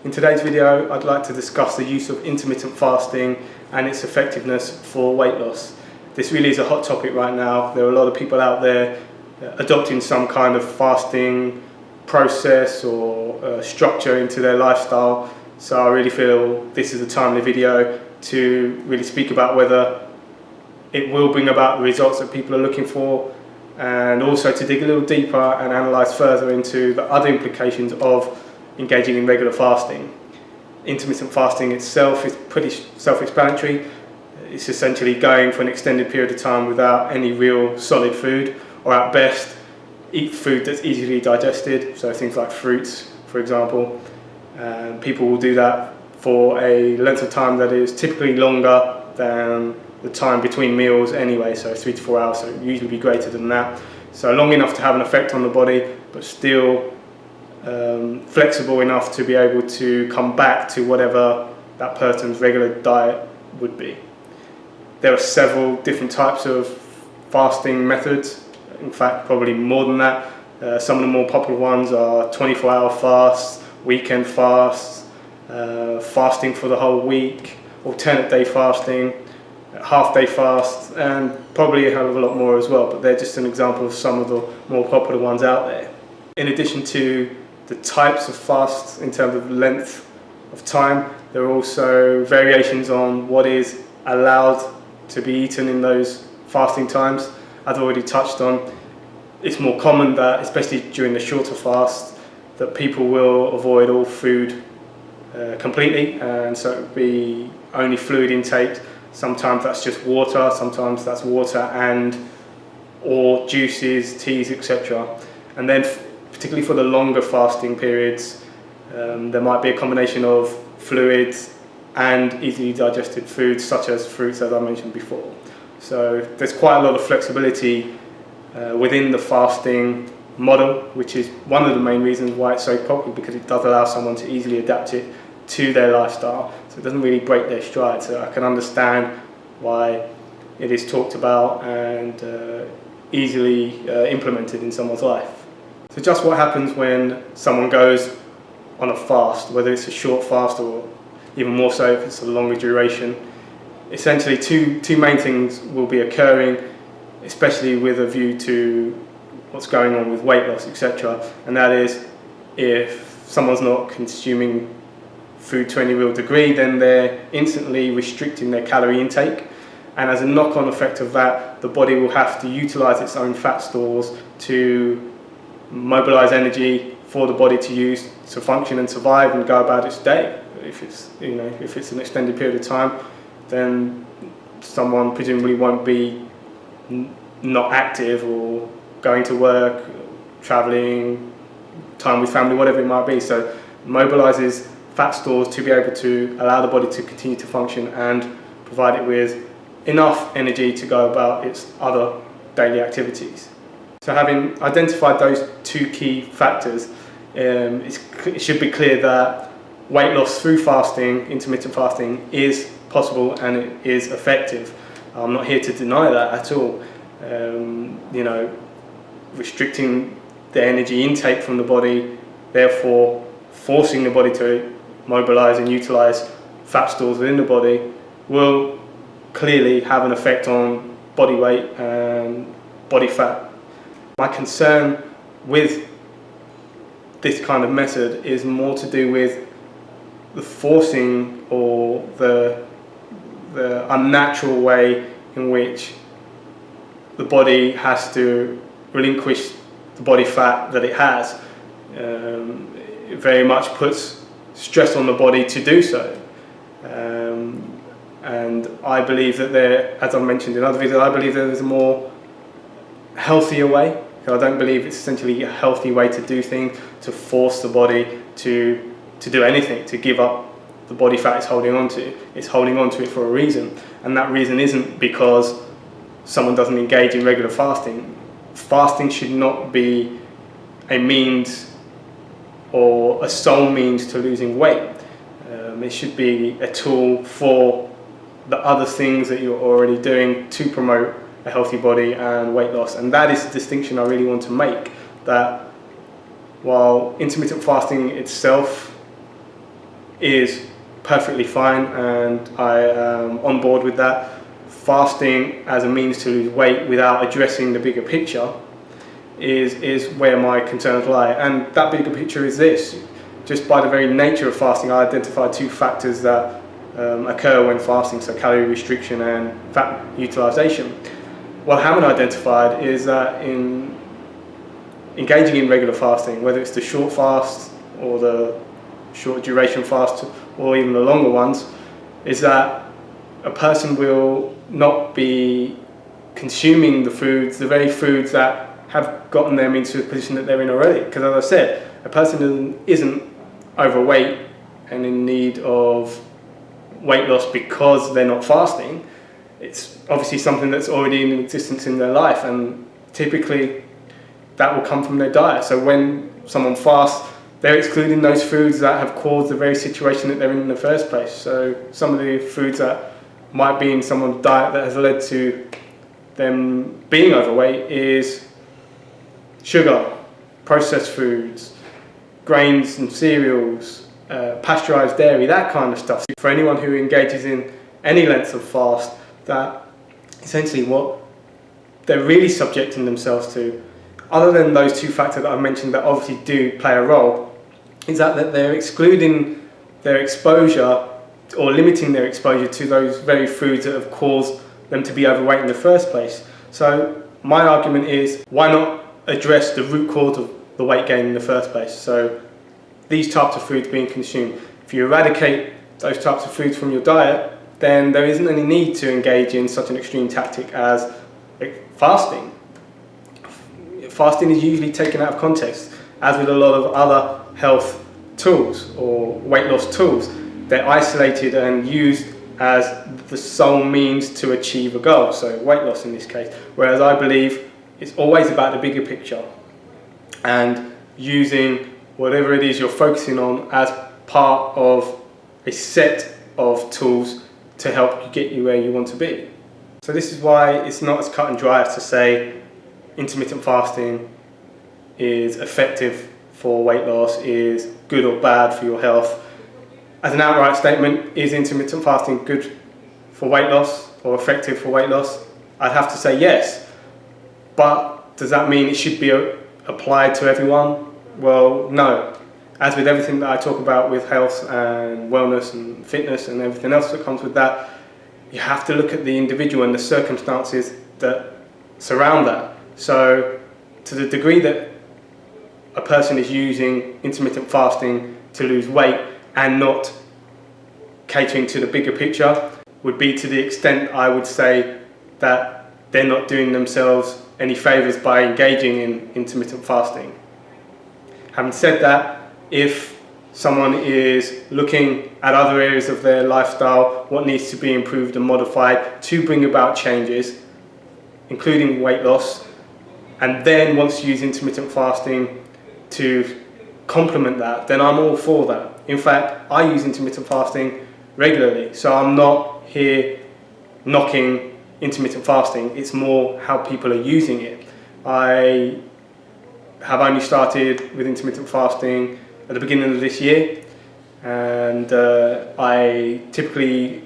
In today's video, I'd like to discuss the use of intermittent fasting and its effectiveness for weight loss. This really is a hot topic right now. There are a lot of people out there adopting some kind of fasting process or structure into their lifestyle. So I really feel this is a timely video to really speak about whether it will bring about the results that people are looking for, and also to dig a little deeper and analyse further into the other implications of engaging in regular fasting. Intermittent fasting itself is pretty self-explanatory. It's essentially going for an extended period of time without any real solid food, or at best eat food that's easily digested, so things like fruits, for example. People will do that for a length of time that is typically longer than the time between meals anyway, so 3 to 4 hours, so it usually be greater than that. So long enough to have an effect on the body, but still flexible enough to be able to come back to whatever that person's regular diet would be. There are several different types of fasting methods, in fact probably more than that. Some of the more popular ones are 24-hour fasts, weekend fasts, fasting for the whole week, alternate day fasting, half-day fasts, and probably a hell of a lot more as well, but they're just an example of some of the more popular ones out there. In addition to the types of fasts in terms of length of time, there are also variations on what is allowed to be eaten in those fasting times. I've already touched on, it's more common that, especially during the shorter fast, that people will avoid all food completely, and so it would be only fluid intake. Sometimes that's just water, sometimes that's water and or juices, teas, etc. And then particularly for the longer fasting periods, there might be a combination of fluids and easily digested foods such as fruits, as I mentioned before. So there's quite a lot of flexibility within the fasting model, which is one of the main reasons why it's so popular, because it does allow someone to easily adapt it to their lifestyle, so it doesn't really break their stride. So I can understand why it is talked about and easily implemented in someone's life. So just what happens when someone goes on a fast, whether it's a short fast or even more so if it's a longer duration. Essentially two main things will be occurring, especially with a view to what's going on with weight loss, etc. And that is, if someone's not consuming food to any real degree, then they're instantly restricting their calorie intake, and as a knock-on effect of that, the body will have to utilize its own fat stores to mobilize energy for the body to use to function and survive and go about its day. If it's an extended period of time, then someone presumably won't be not active or going to work, traveling, time with family, whatever it might be. So mobilizes fat stores to be able to allow the body to continue to function and provide it with enough energy to go about its other daily activities. So having identified those two key factors, it should be clear that weight loss through fasting, intermittent fasting, is possible and it is effective. I'm not here to deny that at all. Restricting the energy intake from the body, therefore forcing the body to mobilize and utilize fat stores within the body, will clearly have an effect on body weight and body fat. My concern with this kind of method is more to do with the forcing or the unnatural way in which the body has to relinquish the body fat that it has. It very much puts stress on the body to do so. And I believe that as I mentioned in other videos, I believe there is a more healthier way. I don't believe it's essentially a healthy way to do things, to force the body to do anything, to give up the body fat it's holding on to. It's holding on to it for a reason, and that reason isn't because someone doesn't engage in regular fasting. Fasting should not be a means or a sole means to losing weight. It should be a tool for the other things that you're already doing to promote a healthy body and weight loss. And that is the distinction I really want to make, that while intermittent fasting itself is perfectly fine, and I am on board with that. Fasting as a means to lose weight without addressing the bigger picture is where my concerns lie. And that bigger picture is this: just by the very nature of fasting, I identified two factors that occur when fasting, so calorie restriction and fat utilization. What I haven't identified is that in engaging in regular fasting, whether it's the short fast or the short duration fast or even the longer ones, is that a person will not be consuming the foods, the very foods that have gotten them into the position that they're in already. Because as I said, a person isn't overweight and in need of weight loss because they're not fasting. It's obviously something that's already in existence in their life, and typically that will come from their diet. So when someone fasts, they're excluding those foods that have caused the very situation that they're in the first place. So some of the foods that might be in someone's diet that has led to them being overweight is sugar, processed foods, grains and cereals, pasteurized dairy, that kind of stuff. For anyone who engages in any length of fast, that essentially what they're really subjecting themselves to, other than those two factors that I mentioned that obviously do play a role, is that they're excluding their exposure or limiting their exposure to those very foods that have caused them to be overweight in the first place. So my argument is, why not address the root cause of the weight gain in the first place? So these types of foods being consumed. If you eradicate those types of foods from your diet, then there isn't any need to engage in such an extreme tactic as fasting. Fasting is usually taken out of context, as with a lot of other health tools or weight loss tools. They're isolated and used as the sole means to achieve a goal, so weight loss in this case. Whereas I believe it's always about the bigger picture and using whatever it is you're focusing on as part of a set of tools to help you get you where you want to be. So this is why it's not as cut and dry as to say intermittent fasting is effective for weight loss, is good or bad for your health. As an outright statement, is intermittent fasting good for weight loss or effective for weight loss? I'd have to say yes. But does that mean it should be applied to everyone? Well, no. As with everything that I talk about with health and wellness and fitness and everything else that comes with that, you have to look at the individual and the circumstances that surround that. So to the degree that a person is using intermittent fasting to lose weight and not catering to the bigger picture would be to the extent I would say that they're not doing themselves any favours by engaging in intermittent fasting. Having said that, if someone is looking at other areas of their lifestyle, what needs to be improved and modified to bring about changes, including weight loss, and then wants to use intermittent fasting to complement that, then I'm all for that. In fact, I use intermittent fasting regularly, so I'm not here knocking intermittent fasting. It's more how people are using it. I have only started with intermittent fasting at the beginning of this year, and I typically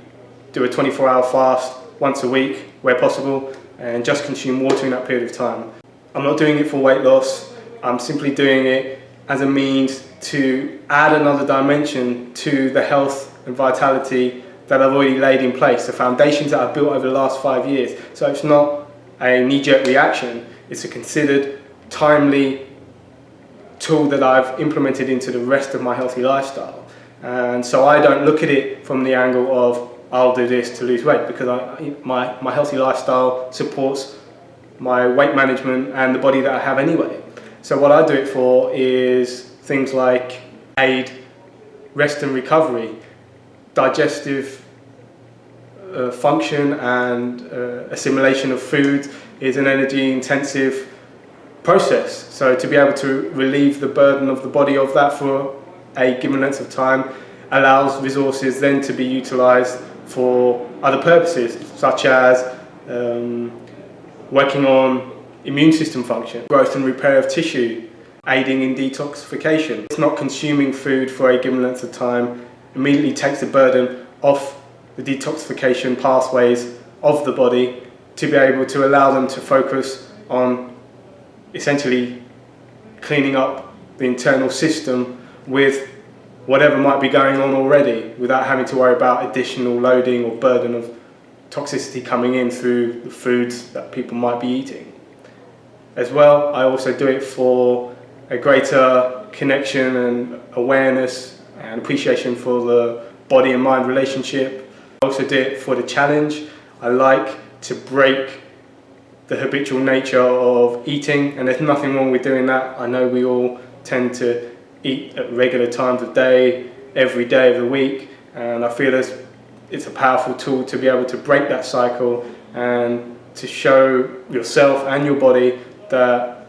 do a 24-hour fast once a week where possible and just consume water in that period of time. I'm not doing it for weight loss. I'm simply doing it as a means to add another dimension to the health and vitality that I've already laid in place, the foundations that I've built over the last 5 years. So it's not a knee-jerk reaction, it's a considered, timely tool that I've implemented into the rest of my healthy lifestyle. And so I don't look at it from the angle of, I'll do this to lose weight, because my healthy lifestyle supports my weight management and the body that I have anyway. So what I do it for is things like aid rest and recovery, digestive function and assimilation of food is an energy intensive process. So to be able to relieve the burden of the body of that for a given length of time allows resources then to be utilized for other purposes, such as working on immune system function, growth and repair of tissue, aiding in detoxification. It's not consuming food for a given length of time immediately takes the burden off the detoxification pathways of the body to be able to allow them to focus on essentially cleaning up the internal system with whatever might be going on already, without having to worry about additional loading or burden of toxicity coming in through the foods that people might be eating. As well, I also do it for a greater connection and awareness and appreciation for the body and mind relationship. I also do it for the challenge. I like to break the habitual nature of eating, and there's nothing wrong with doing that. I know we all tend to eat at regular times of day, every day of the week, and I feel it's a powerful tool to be able to break that cycle and to show yourself and your body that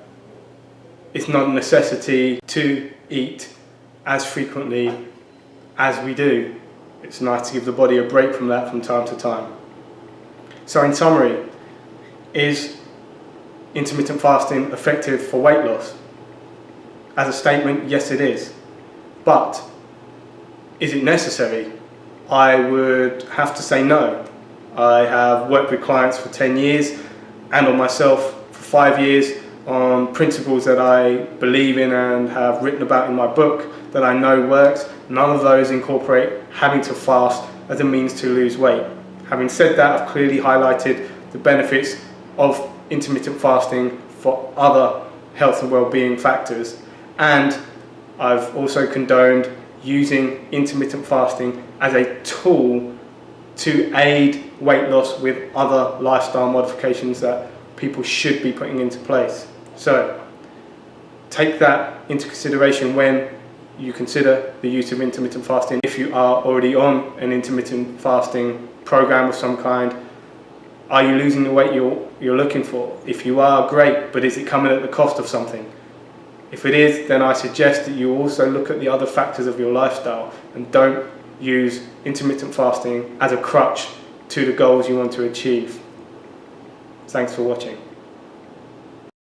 it's not a necessity to eat as frequently as we do. It's nice to give the body a break from that from time to time. So in summary, is intermittent fasting effective for weight loss? As a statement, yes it is. But is it necessary? I would have to say no. I have worked with clients for 10 years and on myself for 5 years on principles that I believe in and have written about in my book that I know works. None of those incorporate having to fast as a means to lose weight. Having said that, I've clearly highlighted the benefits of intermittent fasting for other health and well-being factors, and I've also condoned using intermittent fasting as a tool to aid weight loss with other lifestyle modifications that people should be putting into place. So take that into consideration when you consider the use of intermittent fasting. If you are already on an intermittent fasting program of some kind, are you losing the weight you're looking for? If you are, great, but is it coming at the cost of something? If it is, then I suggest that you also look at the other factors of your lifestyle and don't use intermittent fasting as a crutch to the goals you want to achieve. Thanks for watching.